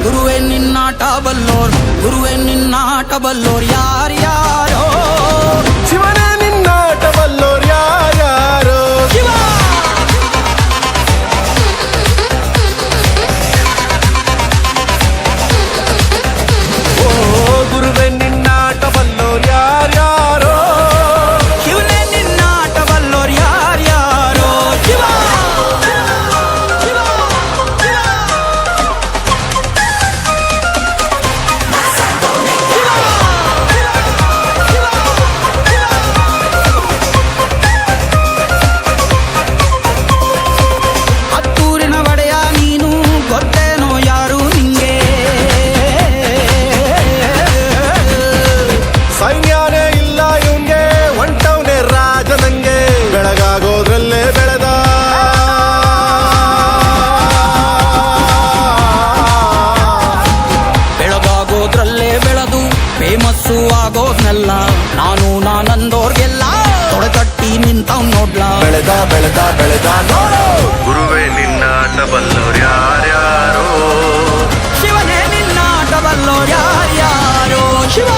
ಗುರುವೇ ನಿನ್ನಾಟ ಬಲ್ಲೋರ್ ಗುರುವೇ ನಿನ್ನಾಟ ಬಲ್ಲೋರ್ ಯಾರ್ಯಾರೋ ಶಿವನೇ ನಿನ್ನಾಟ ಬಲ್ಲೋರ್ ಯಾರ್ಯಾರೋ ಶಿವ ಓ ಗುರುವೇ ನಿನ್ನಾಟ ಬಲ್ಲೋರ್ ಯಾರ್ಯಾರೋ ಶಿವನೇ ನಿನ್ನಾಟ ಬಲ್ಲೋರ್ ಯಾರ್ಯಾರೋ ಶಿವ ಸೈನ್ಯಾನೇ ಇಲ್ಲ ಇವಂಗೆ ಒಂಟವನೇ ರಾಜ ನಂಗೆ ಬೆಳಗಾಗೋದ್ರಲ್ಲೇ ಬೆಳೆದ ಬೆಳಗಾಗೋದ್ರಲ್ಲೇ ಬೆಳೆದು ಫೇಮಸ್ಸು ಆಗೋದ್ನೆಲ್ಲ ನಾನಂದೋರ್ಗೆಲ್ಲ ತೊಡೆತಟ್ಟಿ ನಿಂತವ್ ನೋಡ್ಲಾ ಬೆಳೆದ ಬೆಳೆದ ಬೆಳೆದ ನೋಡು ಗುರುವೇ ನಿನ್ನಾಟ ಬಲ್ಲೋರ್ ಯಾರ್ಯಾರೋ ಶಿವನೇ ನಿನ್ನಾಟ ಬಲ್ಲೋರ್ ಯಾರ್ಯಾರೋ ಶಿವ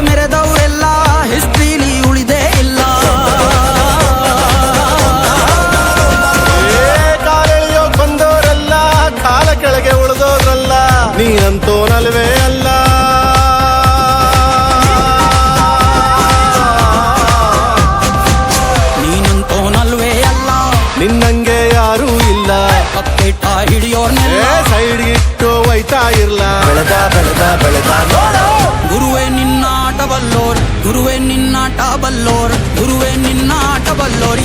ಮೆರೆದವರೆಲ್ಲ ಹಿಸ್ಟ್ರಿಲಿ ಉಳಿದೇ ಇಲ್ಲ ಕಾಲೆಳೆಯೋಕ್ ಬಂದವರೆಲ್ಲ ಕಾಲ ಕೆಳಗೆ ಉಳಿದೋದ್ರಲ್ಲ ನೀನಂತೋನಲ್ವೇ ಅಲ್ಲ ನೀನಂತೋನಲ್ವೇ ಅಲ್ಲ ನಿನ್ನಂಗೆ ಯಾರೂ ಇಲ್ಲ ಕಪ್ಪೇಟ ಹಿಡಿಯೋರ್ನೆಲ್ಲ ಸೈಡ್ ಇಟ್ಟು ಒಯ್ತಾ ಇರ್ಲ ಬೆಳೆದ ಬೆಳೆದ ಬೆಳೆದ ನೋಡು ಗುರುವೇ ನಿನ್ನಾಟ ಬಲ್ಲೋರ್ ಗುರುವೇ ನಿನ್ನಾಟ ಬಲ್ಲೋರ್ ಗುರುವೇ ನಿನ್ನಾಟ ಬಲ್ಲೋರ್